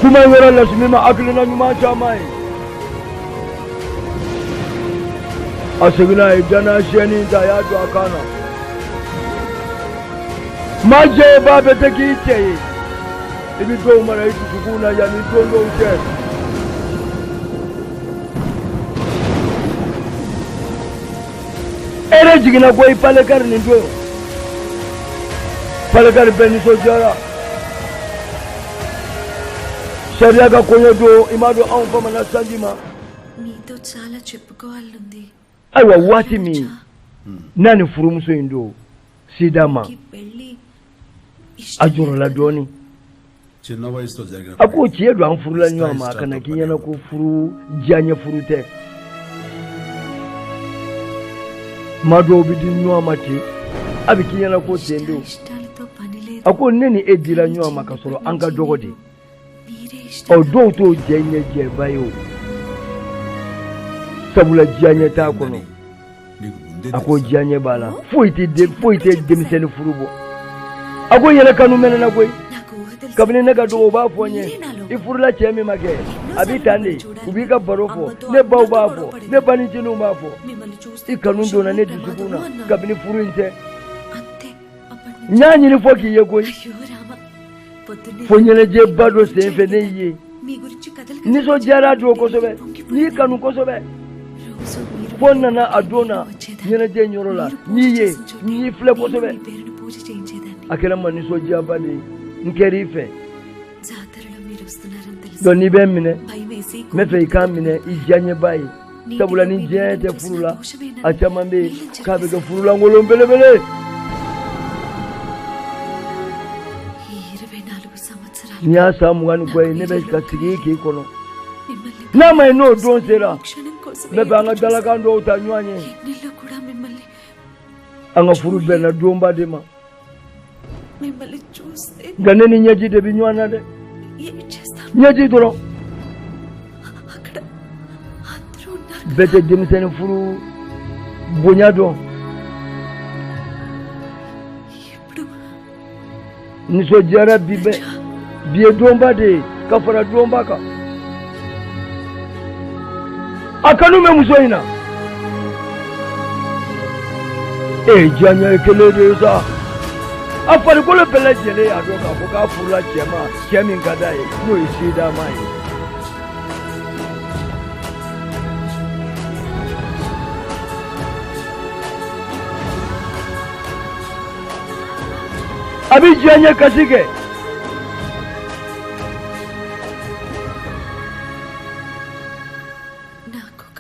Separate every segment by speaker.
Speaker 1: kuma yoro la simima aklina nyuma chamai asegina idana sheni da ya do akana maje babe take icheye ibi do mara itukuna ya ni tongo uche ere jigina boy palekar ni do palekar beni sojara sharia ga koyo do imado an fama na sanjima
Speaker 2: మీతో చాలా చెప్పుకోవాలండి
Speaker 1: aiwa wati mi nani furumuso indo sidama ajuro la doni
Speaker 3: చిన్న వయసులో జరిగిన
Speaker 1: ako chiedo an furula nywa ma kana kinyana ko furu janye furute mado bidi nywa mati abi kinyana ko tendo
Speaker 2: ఇష్టాలతో పని లేదు
Speaker 1: ako neni edila nywa makasoro anga dogodi
Speaker 2: మీరే
Speaker 1: o do to jenye je bayo sabula janye ta kono
Speaker 3: నీకు ముందే
Speaker 1: ako janye bala foite demiseni furubo ako yele kanu mena na koy
Speaker 2: నాకు ఊహ తెలుసు
Speaker 1: kabine naga do ba fonye ifurula chemi mage abitande kubika barofo ne bawbafo ne baninjinu mafo
Speaker 2: మిమ్మల్ని చూస్తే
Speaker 1: ikanundo na ne disukuna kabine furunte
Speaker 2: అంతే అప్పటి
Speaker 1: nyanyi ni foki ye koy
Speaker 2: అయ్యో రామ పొద్దున్నే
Speaker 1: fonyele je bado senfe ne ye
Speaker 2: మీ గురించి కథలు
Speaker 1: ni so jara do kosobe ni kanu kosobe
Speaker 2: రోజు మీరు
Speaker 1: fonna na adona nyene je nyorola ni ye ni fle kosobe
Speaker 2: మీ పేరును పూజ చేయించేదాన్ని
Speaker 1: akela mani so jabade nkerife
Speaker 2: జాతరలో మీరు వస్తున్నారని తెలుసు
Speaker 1: do ni bemine
Speaker 2: భయమేసి
Speaker 1: mefe ikamine ijanye bayi sabula ni jete furula achamambe kabe ke furula ngolo mbelebele
Speaker 2: ఈ 24 సంవత్సరాలు
Speaker 1: nya samu wani kwa nebe kasigi ki kono
Speaker 2: మిమ్మల్ని
Speaker 1: na mai no don sera
Speaker 2: క్షణం కోసం
Speaker 1: mefe anga dalaka ndo utanywanye
Speaker 2: యజ్ఞంలో కూడా మిమ్మల్ని
Speaker 1: anga furu bena domba dema
Speaker 2: మిమ్మల్ని చూస్తే
Speaker 1: ganeni nyaji de binywana de
Speaker 2: ఏమి చేస్తాను
Speaker 1: nyaji doro
Speaker 2: అక్కడ అందరూ ఉన్నారు
Speaker 1: bete demiseni furu bonyado
Speaker 2: ఇప్పుడు
Speaker 1: niso jara bibe biye domba de kafara domba ka akanu me musoina janya ekele de sa afari kolo pele jele adoka boka furula chema chemi ngadaye no isida mai abi janya kasike
Speaker 2: నాకొక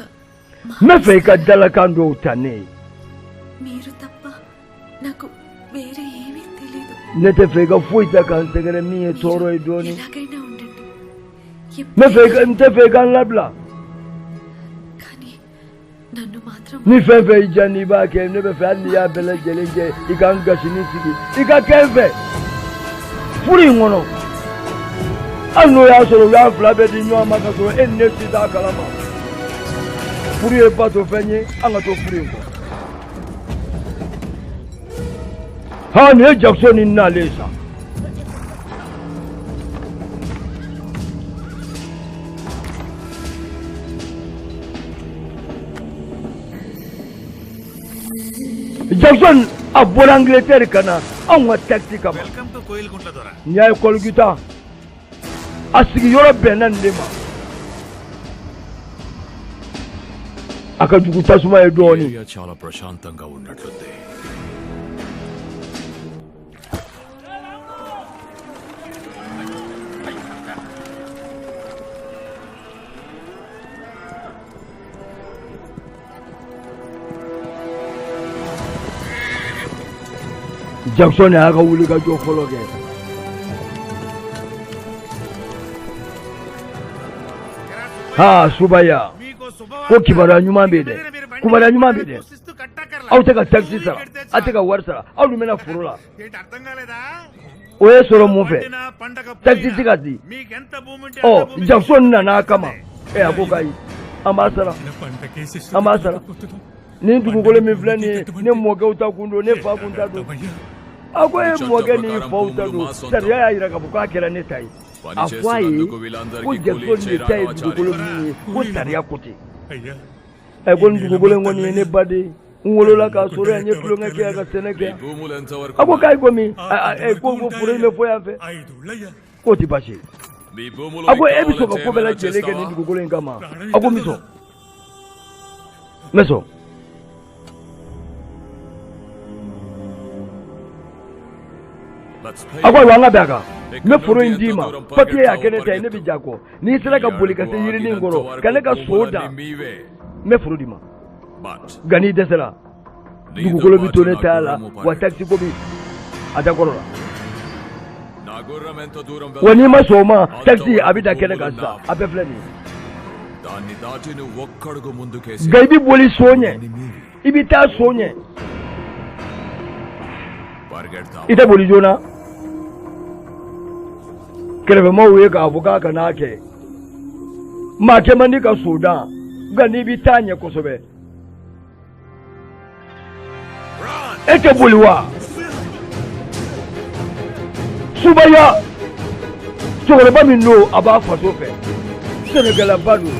Speaker 1: mefe ka dalakando utane
Speaker 2: మీరు తప్ప నాకు వేరే ఏమీ తెలియదు
Speaker 1: nete fega fuita kan segere miye toro idoni
Speaker 2: ఎలాగైనా ఉండండి
Speaker 1: mefe ka nte fega labla
Speaker 2: కానీ నన్ను మాత్రం
Speaker 1: ni fefe ijani ba ke ne be fa ni ya bele jeleje ikanga sini sigi ikakefe furi ngono anu ya soro ya flabe di nwa maka so enne sida kalama furi e pato fenye anga to furi ngo ha ne Jackson na lesa Jackson abola Angleterre kana anwa taxi kama
Speaker 4: welcome to Koilkuntla దొర
Speaker 1: nyai kolgita asigi yoro benan lema akajugu tasuma edoni
Speaker 4: area చాలా ప్రశాంతంగా ఉన్నట్లుంది
Speaker 1: Jackson aka wuli ka jo fologe ha subaya
Speaker 4: మీకు
Speaker 1: ko kibara nyuma bede kubara nyuma bede auta ka taxi sara ateka warsara au mena furula
Speaker 4: ఏంటి అర్థం కాలేదా
Speaker 1: oye soro mufe
Speaker 4: పండిన పండగ
Speaker 1: taxi tikati
Speaker 4: మీకు ఎంత భూమి ఉంటే
Speaker 1: oh
Speaker 4: అంత భూమి
Speaker 1: Jackson na kama akokai amasara amasara ni dugukolo min filɛ nin ye ne mɔkɛw ta kun don ne fa kun ta don a ko e mɔkɛ ni faw ta don sariya y'a yira k'a fɔ k'a kɛra ne ta ye afwaye ko jason ne tay dugukolo ni ko tariya kote e gon dugukolo ngoni ne bade ngolola ka sore anye tulo ngake aga seneke ako kai gomi e ko fure me foya fe ko ti bashi ako ebiso ko bela jeleke ni dugukolo ngama ako miso meso ako wanga baga me furo indima papier ya kene tay ne bijako ni sira ka boli ka se yiri ni ngoro kane ka soda me furo dima gani desela dugukolo bitone tala wa taxi ko bi adakorola wani masoma taxi abida kene ka sa abeflani
Speaker 5: దాన్ని దాటి నువ్వు ఒక్కడుగు ముందుకేసి
Speaker 1: gaibi boli sonye ibita sonye
Speaker 5: పరిగెడతావు
Speaker 1: ita boli jona kelebe mawuye ka abuka ka nake make mandi ka sudan gani bitanye kosobe ete boliwa subaya sogore ba min no aba faso fe senegala badu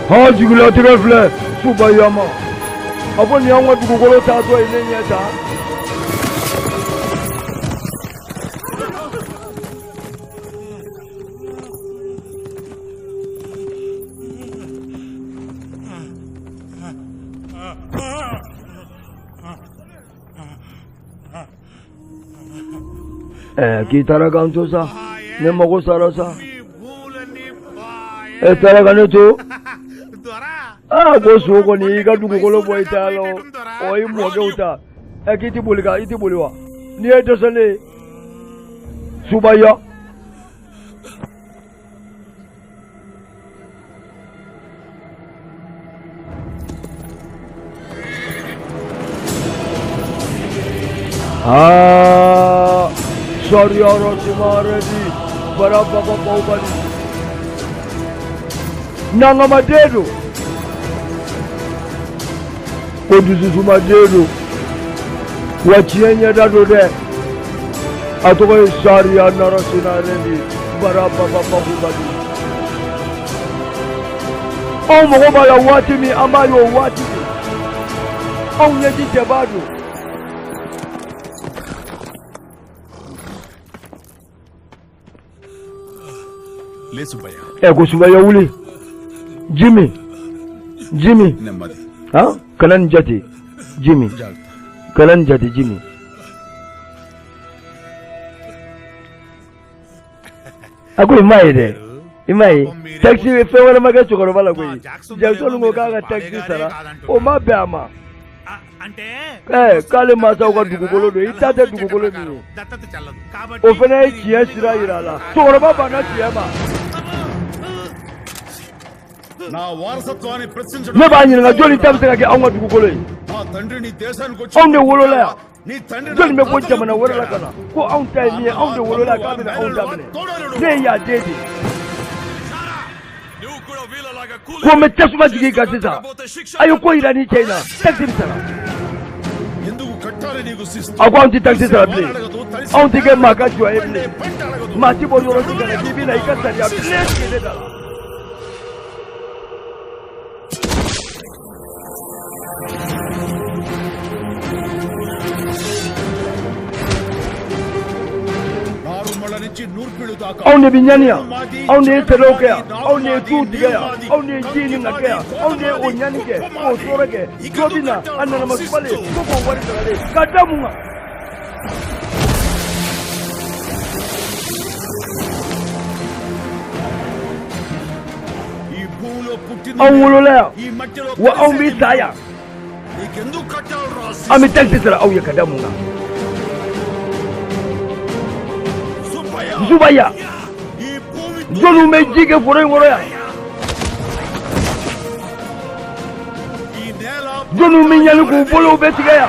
Speaker 1: ha jigula tirefle subayama abo ni anwa dugukolo ta to ile nyeta kitara kanto sa ne mago sarasa tara to go suko ni ga dugukolo boy talo o imo ge uta kiti bulika iti buliwa ni edesele subaya sorry oro simaredi bara baba baubali nanga madedo kodusu madedo wachienya dado de atoka sorry anara sinaredi bara baba baubali o mo bala wati mi amayo wati o nyeji tebado go subaya wuli Jimmy
Speaker 3: నెమ్మది
Speaker 1: kalan jati Jimmy kalan jati Jimmy ako imai taxi fe wala maga chokoro bala ko Jackson ngo kaga taxi sara o ma bama
Speaker 4: అంటే
Speaker 1: kale masa ko dugukolo do itate dugukolo ni
Speaker 4: దత్తత చల్లదు కాబట్టి
Speaker 1: o fena chiya sira irala chokoro baba na chiyama
Speaker 3: నా వారసత్వాన్ని ప్రశ్నించడం
Speaker 1: ne ba nyina joli tamse ga awma dugukolo yi
Speaker 3: నా తండ్రి నీ దేశానికి వచ్చి
Speaker 1: onde wolola ya
Speaker 3: నీ తండ్రి
Speaker 1: joli me ko jamana wolola kana ko aun tay ni onde wolola ka bina aun damne ne ya dedi
Speaker 5: నువ్వు కూడా వీళ్ళలాగా
Speaker 1: ko me tasuma jigi ka sisa ayo ko irani china taxi sara
Speaker 3: ఎందుకు కట్టాలి నీకు శిస్తు
Speaker 1: ako anti taxi sara ble anti ke maka jwa eble mati bo yoro jigana bibi na ikasari ya ble kede da Aune binyania, aune telokea, aune tudigea, aune jini ngakea, aune onyanike, o soreke, jobina, anana masubale, koko wari tale, kadamunga. Awulolea, wa aumbi saya, ami taxi sara auye kadamunga. Zubaya. Jonu me jige foro ngoro ya. Jonu mi nyali ko bolo betiga ya.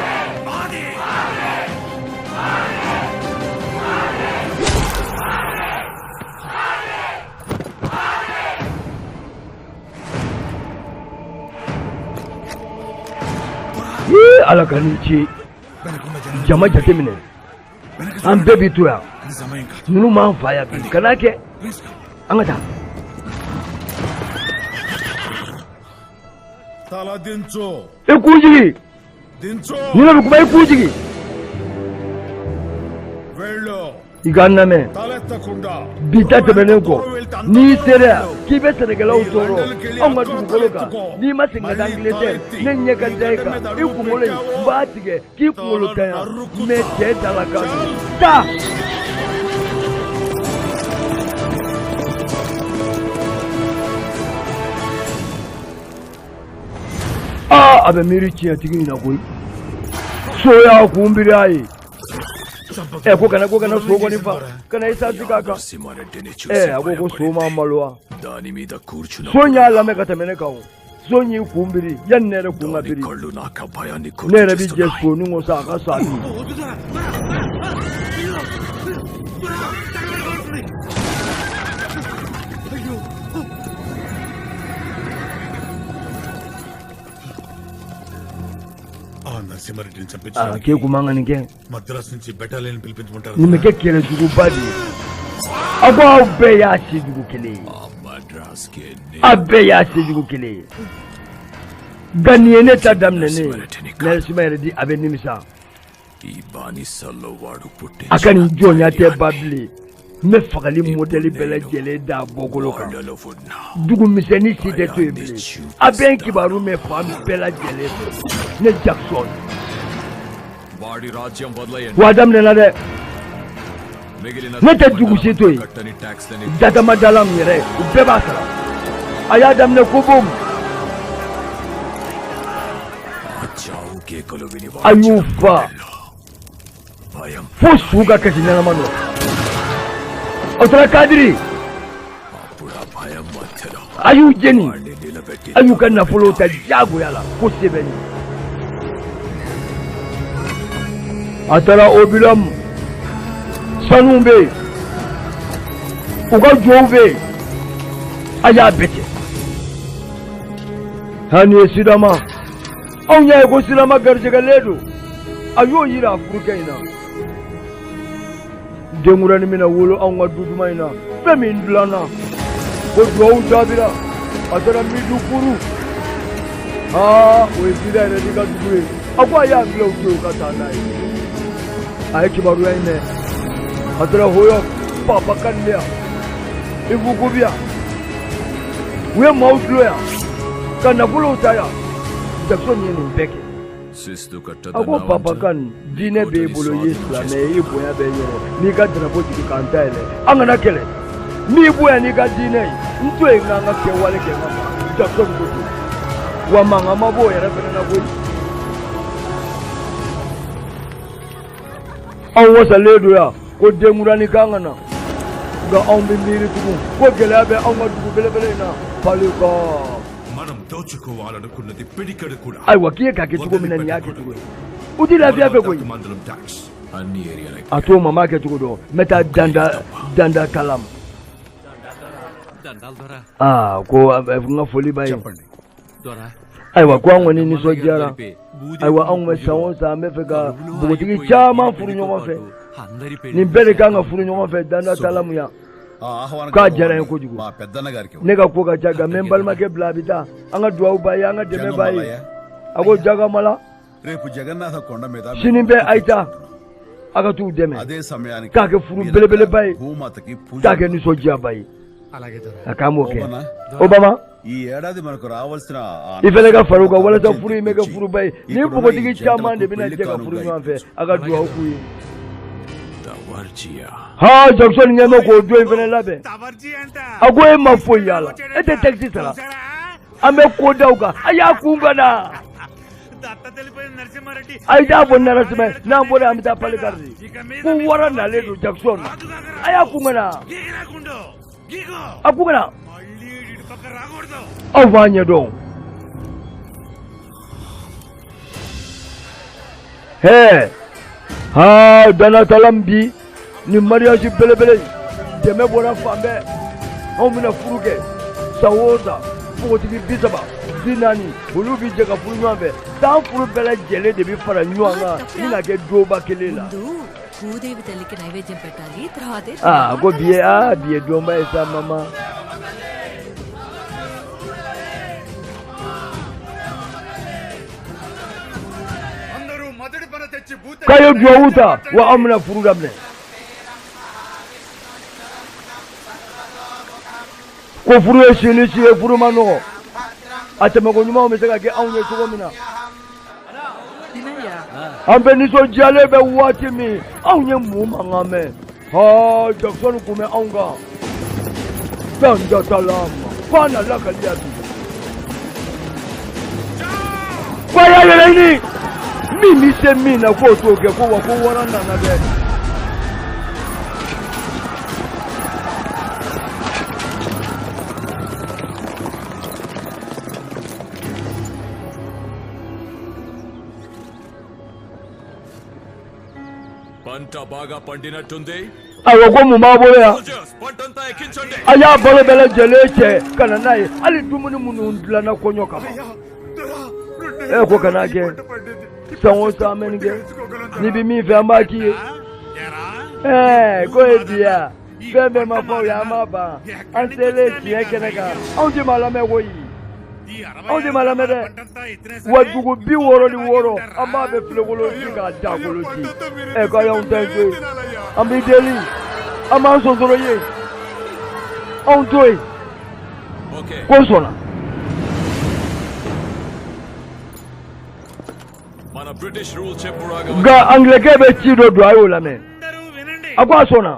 Speaker 1: Ala kanichi jama jatemine an bebi tuya nunu ma faya bi kanake angata
Speaker 3: tala dincho
Speaker 1: ekujigi
Speaker 3: dincho
Speaker 1: nina ko bay kujigi
Speaker 3: vello
Speaker 1: iganame
Speaker 3: talettakunda
Speaker 1: bita tebenenko ni sere kibe senegalaw toro anga dugoloka ni masinga d'Angleterre nenye kadeka ikumole batige kikumulo taya mete dalaka ta abe miri chiya tigi na koi soya kumbiri ai ko kana sogo ni fa kana isa tikaka ago soma malwa
Speaker 5: దాని మీద కూర్చున్న
Speaker 1: sonya la me katamene kawo sonyi kumbiri yannere kungabiri
Speaker 5: కళ్ళు నాకు ఆ భయాన్ని
Speaker 1: nere bi jesko nungo sa ka sa ni
Speaker 3: నరసింహారెడ్డిని చంపించారు
Speaker 1: ke kumanga nike
Speaker 3: Madras నుంచి బెటాలియన్ పిలిపించమంటారు
Speaker 1: nimeke kele jugu badi abo be ya shi jugu kele
Speaker 5: Madras K
Speaker 1: abe ya shi jugu kele ganiye ne tadamne ne Nelsmeredi abe nimisa
Speaker 5: ఈ బానిసల్లో వాడు పుట్టే
Speaker 1: akani jonya te babli me fagali modeli bele jele da bogolo kan
Speaker 5: వాళ్ళలో ఉన్న
Speaker 1: dugu miseni si de to ibli aben kibaru me fam bela jele ne Jackson
Speaker 5: వాడి రాజ్యం వదలయండి
Speaker 1: wadam ne na de
Speaker 5: మిగిలిన
Speaker 1: ne te dugu si to yi
Speaker 5: కట్టని ట్యాక్స్ లని
Speaker 1: data madalam yere ube basara ayadam ne kubum
Speaker 5: చావు కేకలు విని
Speaker 1: ayufa
Speaker 5: భయం
Speaker 1: fusuga kajina na mano otra kadiri
Speaker 5: అప్పుడు ఆ భయం మధ్యలో
Speaker 1: ayu jeni
Speaker 5: వాడిని నిలబెట్టి
Speaker 1: ayu kana fulo ta jago yala kusebeni atara obilam sanumbe uga jove aya bete hani sidama onya ko sidama garje galedo ayo yira afrukaina dengurani mina wolo anga dudumaina femin blana ko do jabira atara midukuru we sida ne diga dugure akwa ya glo to ka tanai ai kibaru ya ine atara hoyo papa kanlia ibukubia we mautlo ya kana bulo taya Jackson ni mbeke
Speaker 5: శిస్తు
Speaker 1: ako papa kan dine be bolo yesla me ibo ya be yo ni ka drapo ti kanta ele angana kele ni ibo ya ni ka dine nto e nganga ke wale ke ngama Jackson ko wa manga mabo ya rabena na ko an wasa ledo ya ko demura ni kangana ga an bi miri tugu ko gele be an ma dugu bele bele na paluka
Speaker 3: మనం దోచుకోవాలనుకున్నది పిడికడు కూడా
Speaker 1: ai wakie ka ke tugu minani yake tugu udi la via be ko
Speaker 3: మందలం ట్యాక్స్
Speaker 5: అన్ని ఏరియాలకి
Speaker 1: ato mama ke tugu do meta danda kalam ko nga foli bai
Speaker 3: చెప్పండి
Speaker 1: ai wa kwa ngoni ni so jara ai wa an wa sawon sa me fe ga bugutigi chama furu nyoma fe ni bele ka nga furu nyoma fe danda kalam ya ka jara ko jugu
Speaker 3: మా పెద్దన్న గారికి
Speaker 1: ne ka ko ka jaga membal ma ke blabita anga duwa bai anga deme bai ago jaga mala
Speaker 3: రేపు జగన్నాథ కొండ మీద
Speaker 1: sinin be aita aga tu deme
Speaker 3: అదే సమయానికి
Speaker 1: ka ke furu bele bele bai
Speaker 3: భూమాతకి పూజ
Speaker 1: ka ke ni so jia bai
Speaker 4: అలాగే దొర
Speaker 1: akamu ke
Speaker 3: ఓబనా?
Speaker 1: obama
Speaker 3: ఈ ఏడాది మనకు రావాల్సిన ఆ
Speaker 1: ifele ka faruka wala ta furu me ka furu bai ni bugutigi chama de bina je ka furu nyoma fe aga duwa ku
Speaker 5: దవర్జియా
Speaker 1: ha Jackson ngemo ko do ifele labe
Speaker 4: తవర్జీ అంట
Speaker 1: ago e mafo yala ete taxi sara ame ko dauka aya kungana
Speaker 4: దత్త తెలిపోయింది
Speaker 1: Aida bon narasme na bole amita palikardi ku wara na ledu Jackson aya kumana akugana avanya don he ha dana talambi ni mariage belebele deme bona fambe on mina furuke sawoza fotigi bisaba dinani olu bi je ka furu ɲɔgɔn fɛ tan furu bɛɛ lajɛlen de bi fara ɲɔgɔn kan ni na kɛ doba kelen la
Speaker 2: Bhudevi తల్లికి నైవేద్యం పెట్టాలి తర్వాతే
Speaker 1: ko biye donba ye sa mama kayo duwawu ta wa an mina furu daminɛ ko furu ye sini si ye furu ma nɔgɔ a tɛmɛko ɲumanw bɛ se ka kɛ anw ye cogo min na an bɛ nisɔndiyalen bɛ waati min anw ye mun mankan mɛn Jackson kun bɛ anw kan fɛn dɔ t'a la ma f'a na lakaliya bi ko a y'a yɛlɛ ɲini min bɛ se min na k'o t'o kɛ ko wa ko wara nana dɛ
Speaker 5: పంట బాగా పండినట్టుంది
Speaker 1: awo ko mun b'a bolo yan
Speaker 5: పంటంతా ఎక్కించండి
Speaker 1: a y'a balo bɛɛ lajɛlen cɛ ka na n'a ye hali dumuni minnu dilanna kɔɲɔ kama ko kana kɛ san o san an bɛ nin kɛ n'i bɛ min fɛ an b'a k'i ye ko ye bi ya fɛn bɛɛ ma fɔ o ye an b'a ban an selen tiɲɛ kɛnɛ kan anw tɛ maa lamɛn koyi anw tɛ maa lamɛn dɛ wa dugu 66 an b'a bɛ filekolo ci k'a dakolo ci ko y'anw tɛ to ye an b'i deli an b'an sonsoro ye anw to yen ko sɔnna
Speaker 5: మన British rule చెప్పురాగా
Speaker 1: nka angilɛkɛ bɛ ci dɔ don a y'o lamɛn a ko a sɔnna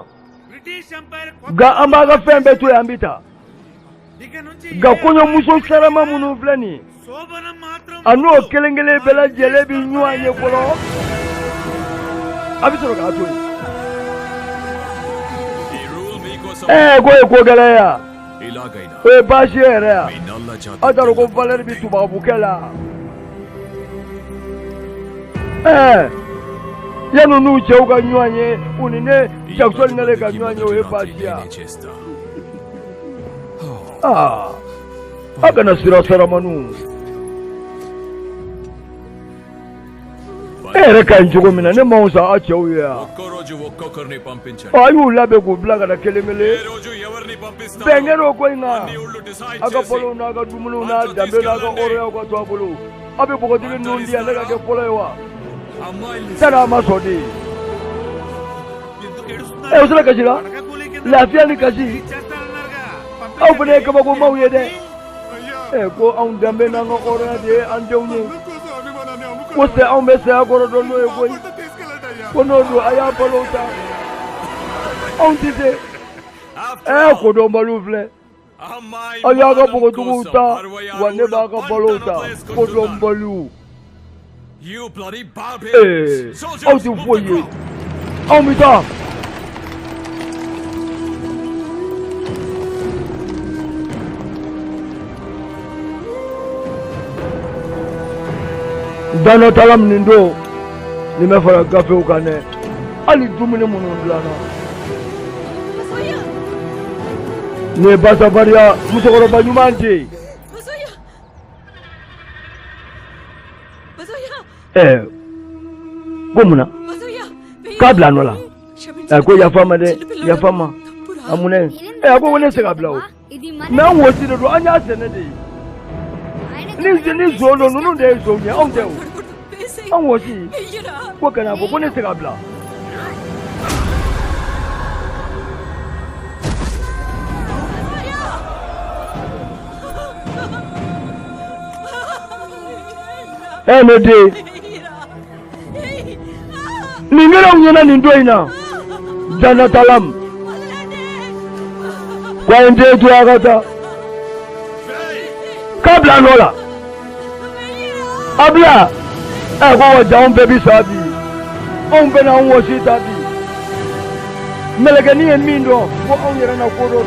Speaker 1: nka an b'a ka fɛn bɛɛ to yen an bɛ taa nka kɔɲɔmuso sarama minnu filɛ nin ye a n'o kelen kelen bɛɛ lajɛlen bɛ ɲɔgɔn ye fɔlɔ a bɛ sɔrɔ k'a to yen
Speaker 5: ఈ రూల్ మీకోసం
Speaker 1: ko ye ko gɛlɛn ya
Speaker 5: ఇలాగైనా
Speaker 1: o ye baasi ye yɛrɛ ya
Speaker 5: మీ నల్ల జాతి
Speaker 1: a taara ko valeur bɛ tubabukɛ la yanni n'u cɛw ka ɲɔgɔn ye u ni ne Jackson nalen ka ɲɔgɔn ye o ye baasi ya
Speaker 5: చేస్తా
Speaker 1: a kana sira saramanu yɛrɛ ka ɲi cogo min na ne m'anw sa a cɛw ye ya
Speaker 5: ఒక్కో రోజు ఒక్కొక్కరిని పంపించండి
Speaker 1: a y'u labɛn k'u bila ka na kelen
Speaker 5: ఏ
Speaker 1: kelen
Speaker 5: రోజు ఎవరిని పంపిస్తారు
Speaker 1: bɛnkɛ o ko in kan
Speaker 5: అన్ని ఊళ్ళు డిసైడ్
Speaker 1: a ka
Speaker 5: చేసి
Speaker 1: balow n'a ka dumuniw n'a danbe n'a ka hɔrɔnyaw ka to a bolo a bɛ bɔgɔtigi ninnu di yan ne ka kɛ fɔlɔ ye wa
Speaker 5: అమ్మాయిల్ని
Speaker 1: sani a ma sɔn de o sera kasi la lafiya ni kasi aw fana ye kabakomaw ye dɛ ko anw danbe n'an ka hɔrɔnya de ye an denw ye ko se anw bɛ saya kɔrɔ dɔn n'o ye koyi ko n'o don a y'a balow ta anw tɛ se kodɔnbaliw filɛ
Speaker 5: అమ్మాయి
Speaker 1: a y'a ka bɔgɔtigiw ta wa ne b'a ka balow ta kodɔnbaliw
Speaker 5: You bloody barbarians! Soldiers,
Speaker 1: aw tɛ foyi ye anw bɛ taa dana talam nin don nin bɛ fara gafew kan dɛ hali dumuni minnu dilanna nin ye basabariya musokɔrɔba ɲuman tɛ yen ko mun na k'a bila nɔ la ko yafa ma dɛ yafa ma a mun ne a ko ne se ka bila o mɛ an wosi de don an y'a sɛnɛ de ye ni zon don ninnu de ye zon ye anw tɛ o an wosi ko kana fɔ ko ne se ka bila ne den nin kɛra anw ɲɛna nin don in na dana talam ko an den to a ka taa k'a bila nɔ la a bila Go down, baby Sabi. On Bena was it, Abi. Melagani and Mindo, go on your own photo.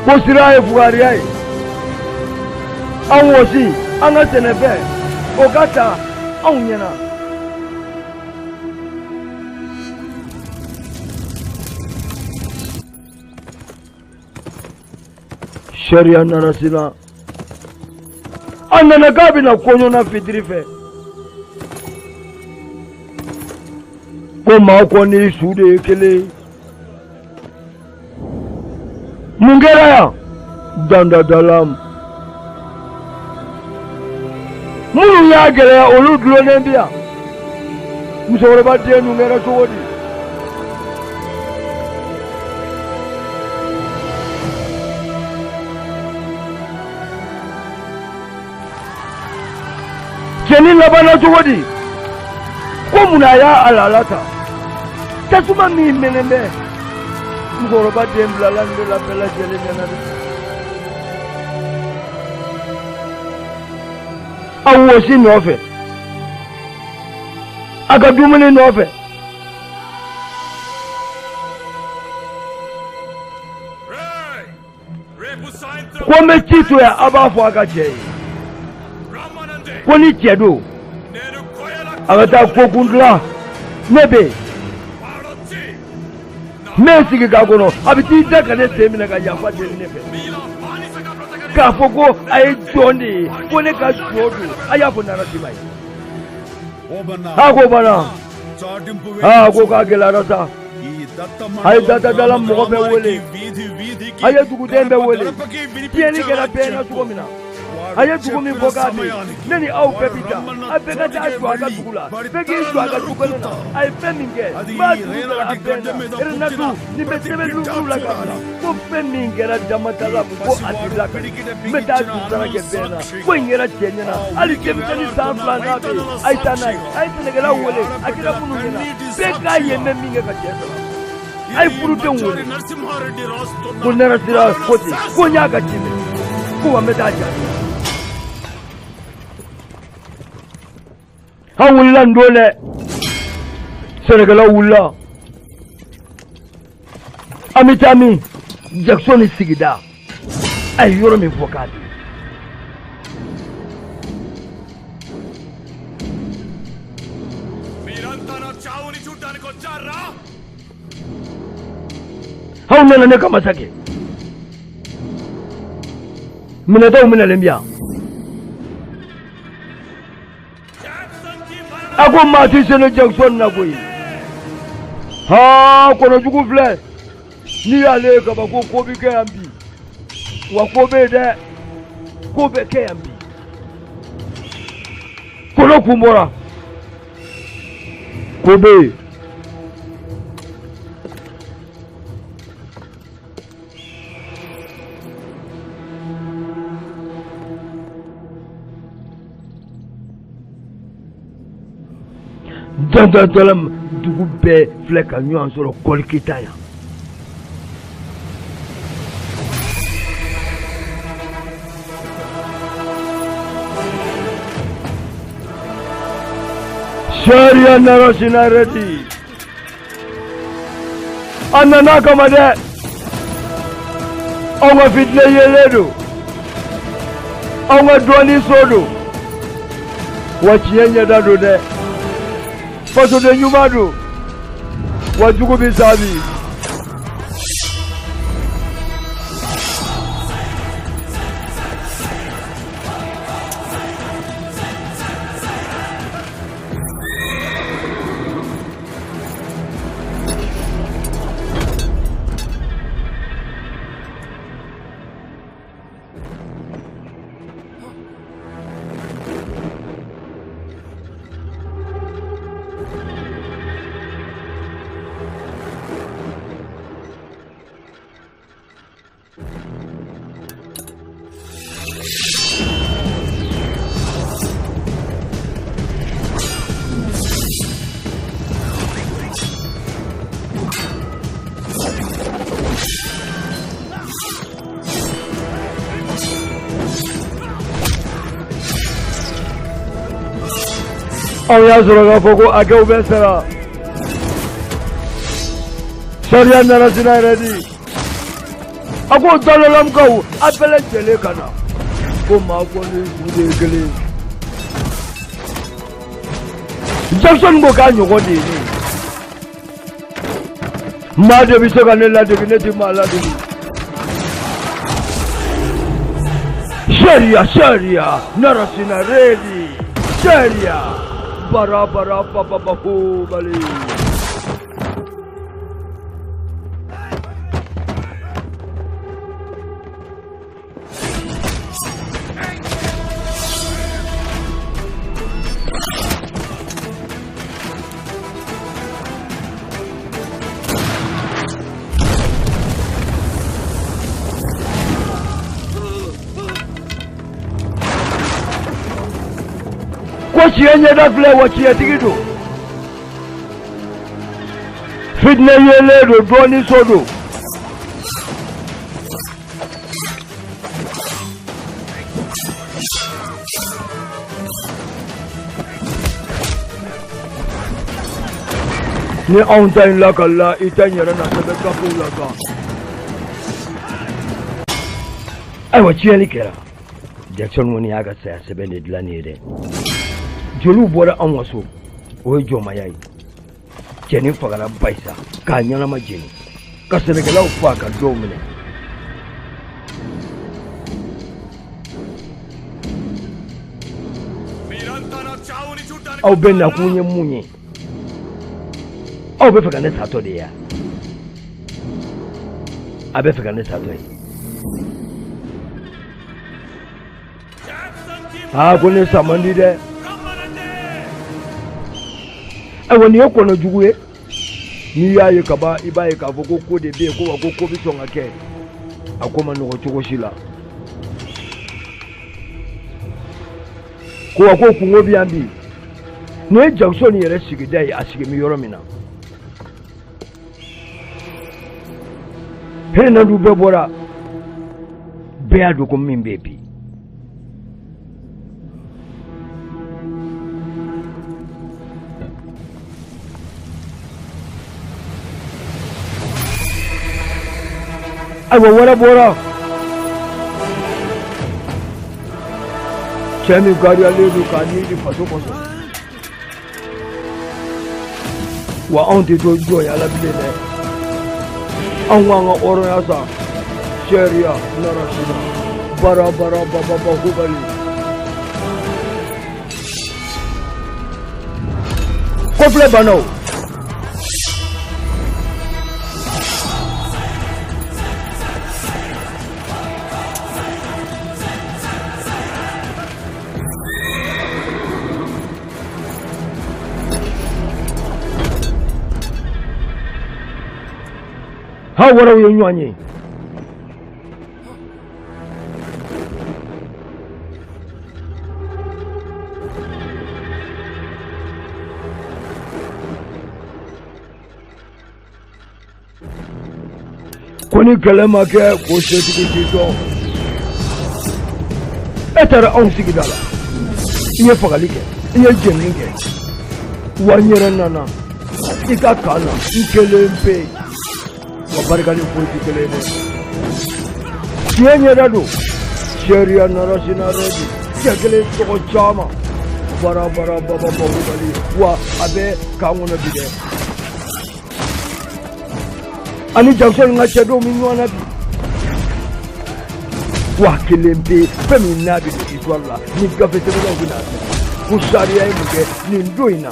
Speaker 1: Bosirai Fuaria. I was he, I'm not in a bed. Ogata, Onyana. Sharia Narasila. Anna Gabina Konona Fidrife. Koma Koni Sude Kele Mungera Danda Dalam Munu Yagere Oludlo Nembia Musorabati Nungera Sodi Jenin Labana Sodi Komunaya Alalata Tasuma mi menembe Mugoroba dembla lande la bella jelena. Awosi nofe. Agadumene nofe. Kwame titu ya abafu agaje. Kwani tiedo. Agata kokundla. Nebe. Messi Gagono, Abiti Dakane Seminaga Yafa Nefe. Kafogo, I Johnny, Koneka Shodu, Ayapona Simai. Hagobana, Hagoka Gelarata, I Data Dalam Mobe Willie. I had to go Dembe Willie. Piani get a pen of Womina. I had to go in Bogati, many old Pepita. I beg a dash to Agakula, begging to Agakula. I Femming, Madura, Nadu, Nimetu Lagana, who Femming get a Damatala, who Atilaka, Metal Saragena, when you're a Chena, I give any sound plan. I Tanai, I take a Wole, I get a Puna, beg guy and Memming a Chena. I put them with Punera Poti, Punyaga Chimney, who are Medaja. How will land dole Senegala Wula Amitami Jackson is Sigida. I hear me for Kadi. How many Nakamasaki? Minato Minalembia. Ako Matiseno Jackson Nagui. Ha, Konojuku Fle. Nia Lake Bako Kobe Kambi. Wakobe de Kobe Kambi. Konokumora. Kobe. Dalam dugu bɛɛ filɛ ka ɲɔgɔn sɔrɔ kɔlikita yan. Sariya narasina ready. A nana kama dɛ. Anw ka fitinɛ yelen don. Anw ka dɔɔnin so don. Wa tiɲɛ ɲɛda don dɛ. Faso de Nyumado, Wajugu Bisabi. Au ya sɔrɔ k'a fɔ ko a kɛw bɛ sara. Sariya nana sina yɛrɛ di. A ko dalolamukaw a bɛɛ lajɛlen ka na. Ko maa ko ni su de ye kelen. Jackson ko k'a ɲɔgɔn de ye ne. Maa de bɛ se ka ne ladege ne tɛ maa ladege. Sharia, narasina redi. Sharia, bara papa bali. Chienye da fle wa chietigi do. Fitne yele do doni sodo. Ni onta in la kala itanyera na sebe kafu la ka. Ai wa chieni kera. Jackson woni aga sa sebe ne dlani de. Jolu bɔra an waso o ye jɔnmaya ye cɛnin fagara Bayisa k'a ɲanama jeni ka sɛnɛkɛlaw faa ka dɔw minɛ aw bɛ nakun ye mun ye aw bɛ fɛ ka ne satɔ de ye wa a bɛ fɛ ka ne satɔ ye ko ne sa man di dɛ ayiwa nin ye kɔnɔ jugu ye n'i y'a ye kaba i b'a ye k'a fɔ ko de bɛ yen ko wa ko bɛ sɔn ka kɛ a ko ma nɔgɔ cogo si la ko wa ko kungo bɛ yan bi nin ye Jackson yɛrɛ sigida ye a sigi bɛ yɔrɔ min na Henadu bɛɛ bɔra bɛɛ y'a dɔn ko min bɛ yen bi. Ayiwa wɛrɛ bɔra cɛ min gariyalen don k'a ɲini faso kɔsɔn wa anw tɛ to jɔnya la bilen dɛ anw k'an ka hɔrɔnya san sariya narasina bara hubali kɔfilɛ banna o. Ha waraw ye ɲɔgɔn ye ko ni kɛlɛ ma kɛ ko setigi t'i dɔn e taara anw sigida la i ye fagali kɛ i ye jenini kɛ wa n yɛrɛ nana i ka kan na n kelen pe wa barika ni foyi tɛ kelen dɛ tiɲɛ ɲɛda don sariya narasina redi cɛ kelen tɔgɔ caman bara hubali wa a bɛ kan kɔnɔ bi dɛ ani Jackson ka cɛ dɔw min ɲɔgɔn na bi wa kelen pe fɛn min n'a bɛ don histoire la ni gafe sɛbɛnnaw bɛ n'a sɛbɛn ko sariya ye mun kɛ nin don in na.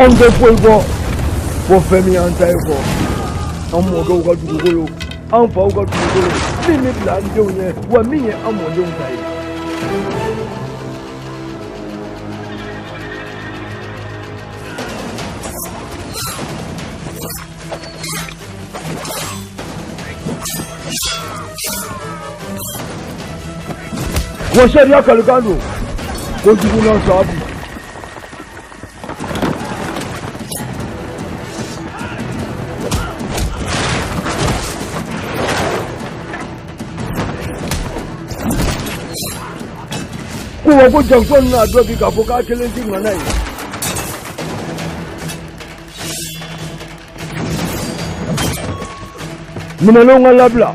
Speaker 1: Anw tɛ foyi bɔ fo fɛn min y'an ta ye kɔ an mɔkɛw ka dugukolo an faw ka dugukolo min bɛ bila an denw ɲɛ wa min ye an mɔdenw ta ye washaria kalgano ko jiguna sabu kuwa ko Jackson na dobi ka ko ka kelen din manai minalonga labla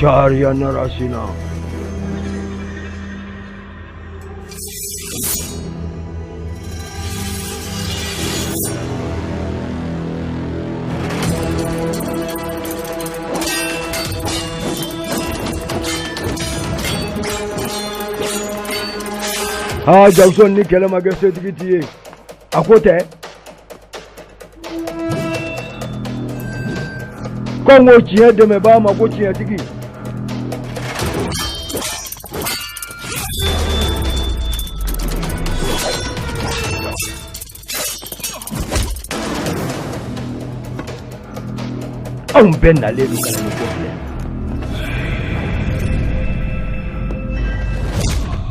Speaker 1: Sharia narasina Jackson ni kele magese tikitiye akote kongo chie de me ba ma ko chie tiki on ben aller du kana ko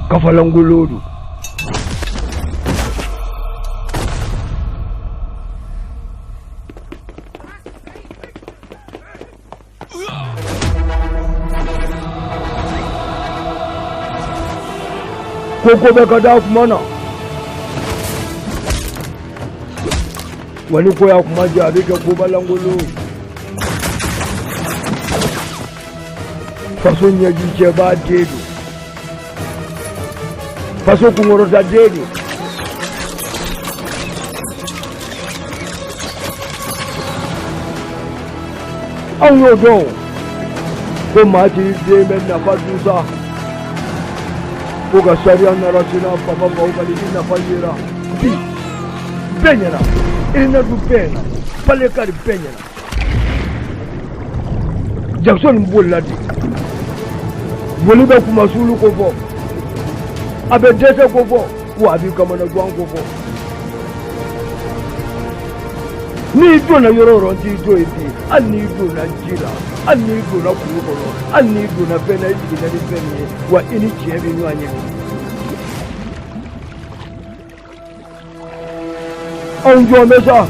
Speaker 1: kafalanguludu koko beka da kumana wani koya kuma jari ka ko balangolo fason ya jice ba dedo faso kumoro da dedo an yo don ko ma ji de men na fadusa Uga sharia narasina papa baubali na fayera bi benyana ina du bena pale kari benyana Jackson mboladi boliba kuma sulu ko fo abe dese ko fo wa bi kamana gwan ko fo ni do na yororo ndi do iti ani do na jira ani do na kurukono ani do na bena iti na dipeni wa ini chebe ni wanye onjo mesa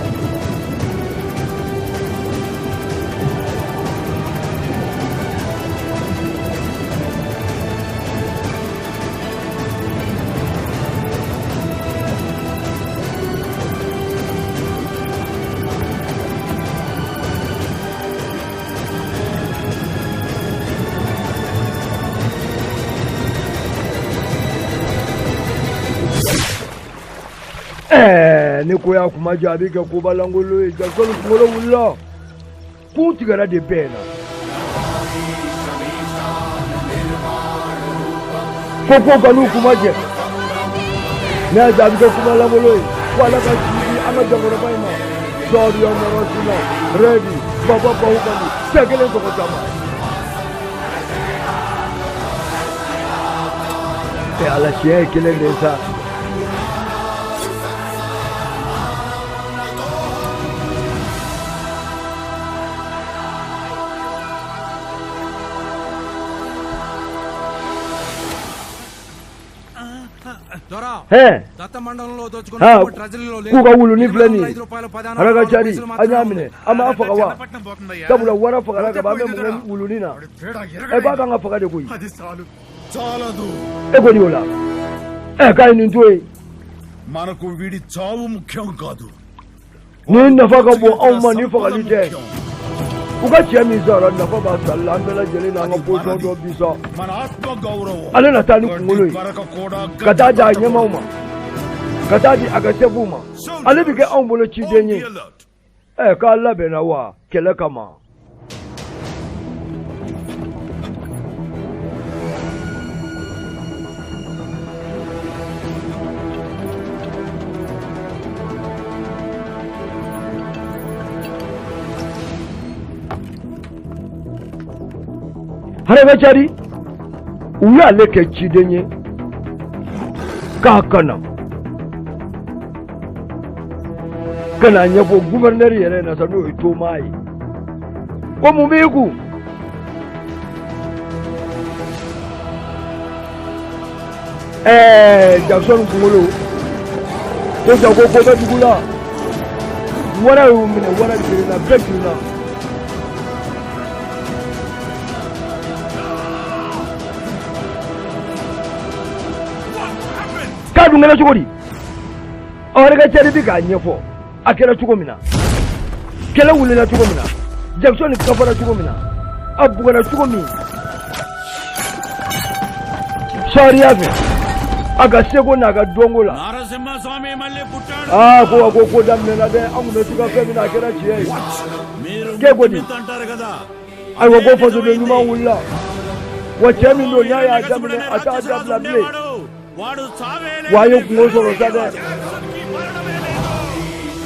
Speaker 1: ne koya kuma jabi ka ko balangolo e Jackson kumolo wulla ku tigara de pena koko galu kuma je na jabi ka kuma balangolo e wala ka ji ama jagoro baina sorry on rosina ready baba ba hukani segele ko kama e ala shie kile desa kuka wulu ni fulani haraka chari anyamine ama afaka wa tabula wara faka raka ba memu wulu nina e ba ka faka de kuyi
Speaker 3: చాలదు
Speaker 1: eko ni ola kai ni ntoi
Speaker 3: మనకు వీడి చావు ముఖ్యం కాదు
Speaker 1: ni nafaka bo awma ni faka lite uka chemi zara nafaka salambela jeli na ngapo do bisa
Speaker 3: మన ఆత్మ గౌరవం
Speaker 1: ale na tani kumuloi kata da nyema uma kata di agate buma ale bige awmbolo chidenye ka labe na wa kele kama haraba chari uya leke chidenye kakana kana nyafo gouverneur yere na sanu ito mai ko mu biku Jackson Kungolo ko jago ko da dugula wara yu mine wara na bekina ka dungala chukuri awara ga chari bi ka nyefo akela chukomina kela wulena chukomina Jackson kafara chukomina abugana chukomi sharia be aga sego na ga dongola
Speaker 4: Narasimha స్వామి మళ్ళీ పుట్టాడు
Speaker 1: ko damna de amuno tuka femina kera chiye
Speaker 4: మీరు
Speaker 1: Kegodi.
Speaker 4: అంటారు కదా
Speaker 1: ai go fozo de nyuma wulla wace min do nya ya damne ata damla ble
Speaker 4: వాడు చావేలే
Speaker 1: wayo ngoso ro sade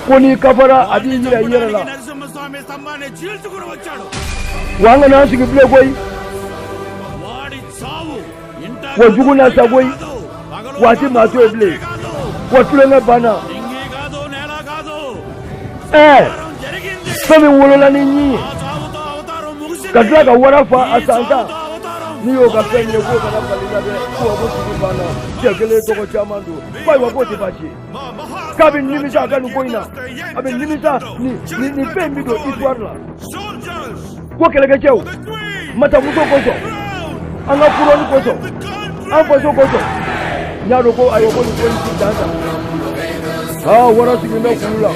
Speaker 1: koni kafara adi yira yira la
Speaker 4: Narasimha స్వామి స్తంభాన్ని చీల్చుకుని వచ్చాడు
Speaker 1: wanga na sigi ble koy
Speaker 4: వాడి చావు ఇంట
Speaker 1: wajuguna saboy wati mato ble watulenge bana
Speaker 4: ఇంగి కాదు నేల కాదు జరిగింది
Speaker 1: fami wolola ni nyi
Speaker 4: ఆ చావుతో అవతారం ముగిసింది
Speaker 1: kadra ka warafa
Speaker 4: ఈ
Speaker 1: asanta
Speaker 4: చావుతో అవతారం
Speaker 1: ni yo ka fenye ko kana balina de ko ko sigi bana tegele to ko chamandu bai wa ko ti bachi kabin nimisa kanu koina abin nimisa ni pembi do histoire la ko kele ke chew mata muso ko so anga puro ni ko so an ko so ko so nyaro ko ayo ko ni ko ni danta wara sigi na kula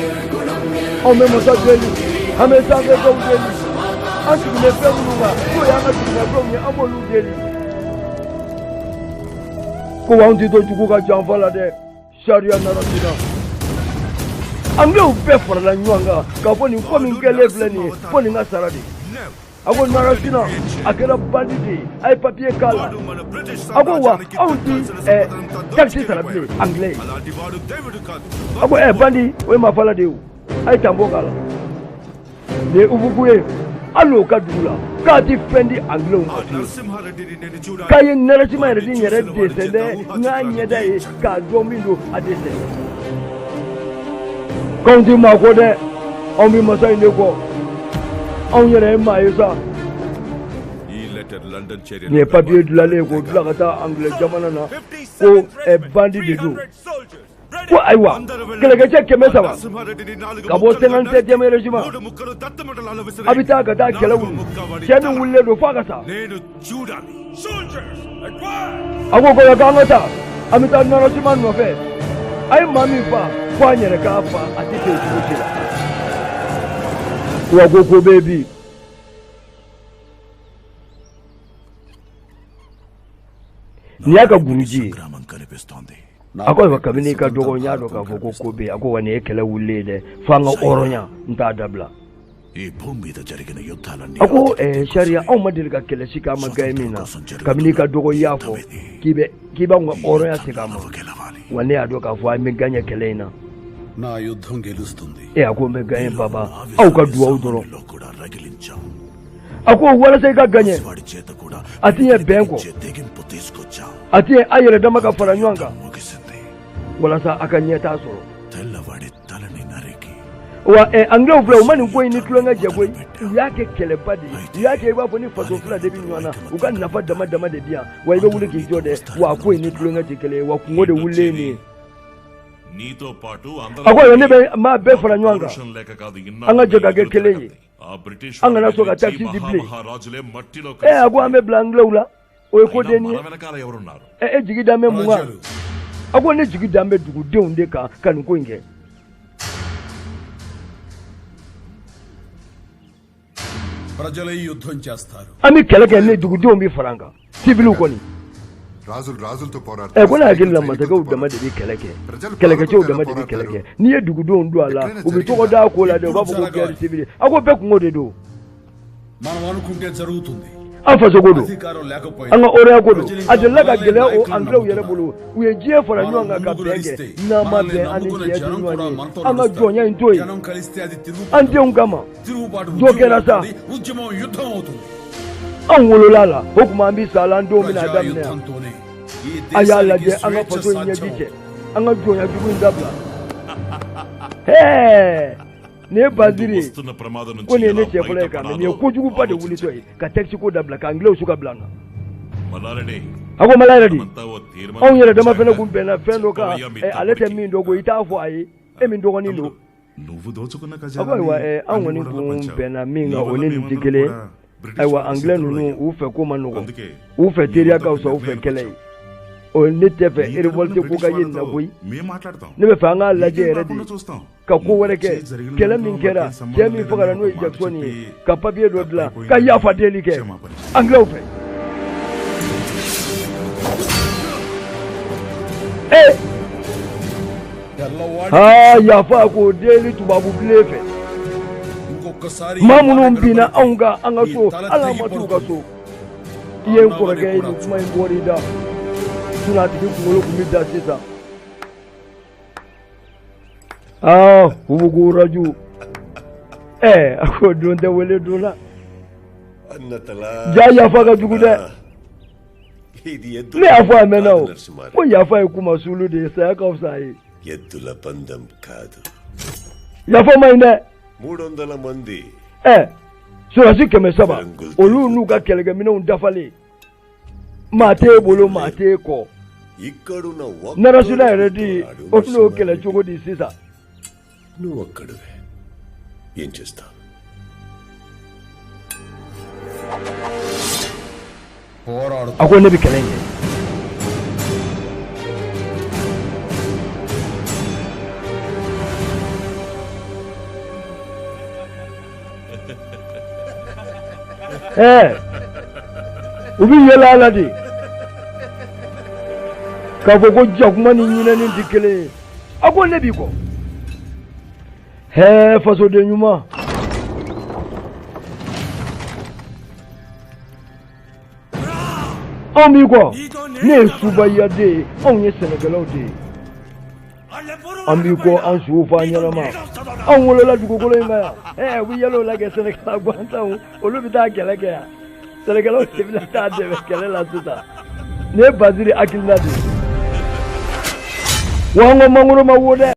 Speaker 1: o me mo sa deli ame sa ke ko deli an sigi le fe munga ko ya na sigi na ko ni amolu deli ko wa undi do jugo ka jamfa la de sharia na rasina ambe u be for la nyanga ka fo ni ko min ke level ni fo ni na saradi ago na rasina akela banditi ay papier kala ago wa aundi taxi sarabile anglais ago bandi we ma fala de ay tambo kala de ubukuye allo ka dula ka ti fendi anglais kaye narasima yere din yere desende nga nyeda e ka domindo adese konti ma ko de on mi masai ne ko on yere ma yesa
Speaker 5: ఈ letter London చేరిన
Speaker 1: ne papier de la ko dula kata anglais jamana na ko bandi de do ko aiwa kele ke check me sawa ka bo 57 regiment abita ga da kele wuli kemin wulle do fa kasa
Speaker 3: నేను చూడాలి soldiers advance
Speaker 1: ago ko ga ngata amita na regiment no fe ai mami fa kwa nyere ka fa atite chukila wa go baby ni aka guruji
Speaker 3: గ్రామం కనిపిస్తోంది
Speaker 1: akwai bakabini ka dogo nya do ka foko kobe akwai wani ekele wulle de fanga oronya nta dabla
Speaker 3: ఈ భూమి మీద జరిగిన యుద్ధాలన్నీ
Speaker 1: akwai sharia au madil ka kele sika magaimina kabini ka dogo yafo kiba ngwa oronya sika ma
Speaker 3: గెలవాలి
Speaker 1: wani ado ka fo mi ganye kelena
Speaker 3: నా యుద్ధం గెలుస్తుంది
Speaker 1: akwai me ganye baba au ka duwa udoro
Speaker 3: లో కూడా రగిలించాం
Speaker 1: akwai wala sai ka ganye
Speaker 3: వాడి చేత కూడా
Speaker 1: atiye benko
Speaker 3: తెగింపు తీసుకొచ్చాం
Speaker 1: atiye ayere dama ka faranywanga
Speaker 3: ముగిసింది
Speaker 1: wala sa akanye tasoro
Speaker 3: తెల్లవాడి తలని నరికి
Speaker 1: wa anglo fla umani ko ni tulonga jagwe yake kele badi yake ba foni faso fla de binwana uga nafa dama de bia wa ibe wule ki jode wa ko ni tulonga jikele wa kungo de wule ni
Speaker 5: నీతో పాటు
Speaker 1: akwai wani be ma be fara nywanga
Speaker 5: పౌరుషం లేక కాదు
Speaker 1: anga joga ge kele yi
Speaker 5: ఆ British
Speaker 1: anga na soga taxi dible
Speaker 5: మహారాజులే మట్టిలో
Speaker 1: agwa ame blanglo la o ko de ni
Speaker 5: మన వెనకాల ఎవరున్నారు
Speaker 1: jigi dame munga agwa ne jigi dame dugu de unde ka kan ko nge
Speaker 3: ప్రజలే యుద్ధం చేస్తారు
Speaker 1: ami keleke ne dugu de umbi faranga sibilu ko ni
Speaker 6: రాజులతో పోరాడు
Speaker 1: kuna agin lamma daga udama da bi keleke ce udama da bi keleke ni ye dugu don do ala ubi to da ko la de babu ko kere sibili ago be kungo de do
Speaker 3: మనం అనుకుంటే జరుగుతుంది
Speaker 1: afa so godo
Speaker 3: అధికారం లేకపోయినా
Speaker 1: anga ore godo adalla ga gele o anglo yere bulu uye jie fora nyonga ka benge na ma be ani je du nyoni anga jonya intoi
Speaker 3: జనం కలిస్తే అది
Speaker 1: ande ungama
Speaker 3: తిరుగుబాటు
Speaker 1: Jokera sa.
Speaker 3: ఉద్యమం యుద్ధం అవుతుంది
Speaker 1: an wololala hukuma bi sala ndo mina
Speaker 3: ప్రజా
Speaker 1: damne
Speaker 3: యుద్ధంతోనే ఈ
Speaker 1: ayala
Speaker 3: దేశానికి
Speaker 1: je anga
Speaker 3: స్వేచ్ఛ
Speaker 1: foto
Speaker 3: సాధ్యం.
Speaker 1: nyebije anga jonya dugu ndabla ne baziri
Speaker 7: వస్తున్న ప్రమాదం నుంచి
Speaker 1: ko ne
Speaker 7: ఎలా
Speaker 1: ne ce fula ka
Speaker 7: బయటపడాలో
Speaker 1: ne kujugu pa de wuli to ka taxi ko da blaka anglo suka blana
Speaker 7: Mallareddy
Speaker 1: ako malaradi
Speaker 7: అంతా ఓ తీర్మానం
Speaker 1: on yere dama fena gumbe na fendo ka alete min dogo ita fo ayi min dogo ni lo
Speaker 7: నువ్వు దోచుకున్న
Speaker 1: ako
Speaker 7: ఖజానాని
Speaker 1: wa an woni gumbe na min ga oni digele aywa anglais nunu u fe ko manugo u fe teria ka so u fe kele o ne te fe revolte ko ga yin na boy
Speaker 7: మేము మాట్లాడతాం
Speaker 1: ne be fa nga laje redi
Speaker 7: చూస్తాం
Speaker 1: ka ko wore ke kele min kera je mi fogara no jacksoni ka papier do dla ka ya fa deli ke anglais fe ya fa ko deli tubabu blefe
Speaker 3: ఇంకొకసారి
Speaker 1: mamunun bina anga anga so ala matu ga so yen ko ga ni kuma en bori da suna tiki kuma ku midda sita hubu raju ako don da wele dola
Speaker 8: annatala
Speaker 1: ja ya fa ga jugu da
Speaker 8: ఇది
Speaker 1: me afa mena o
Speaker 8: Narasimha Rao.
Speaker 1: ko ya fa kuma sulu de sai ka sai
Speaker 8: ఎద్దుల పందెం కాదు
Speaker 1: ya fa mai ne
Speaker 8: 300 మంది
Speaker 1: sura si keme saba olu nu ka kelege mina undafale mate bolo mate ko
Speaker 8: ఇక్కడున్న
Speaker 1: narasula ready onu kele chogo di sisa
Speaker 8: నువ్వు ఒక్కడివే ఏం చేస్తావు
Speaker 3: పోరాడు
Speaker 1: ako ne bi kelenge ubi yela ala de ka fo ko jakuma ni nyina ni dikele ako ne bi ko faso de nyuma on mi ko ne suba ya de on ye senegalo de an bi ko an su fa nyana ma an wolo la dugo ko le ma wi yelo la ge senegala gwanta olu bi ta kele ke ya senegalo se bi la ta de kele la tuta ne baziri akilna de wango mangoro ma wode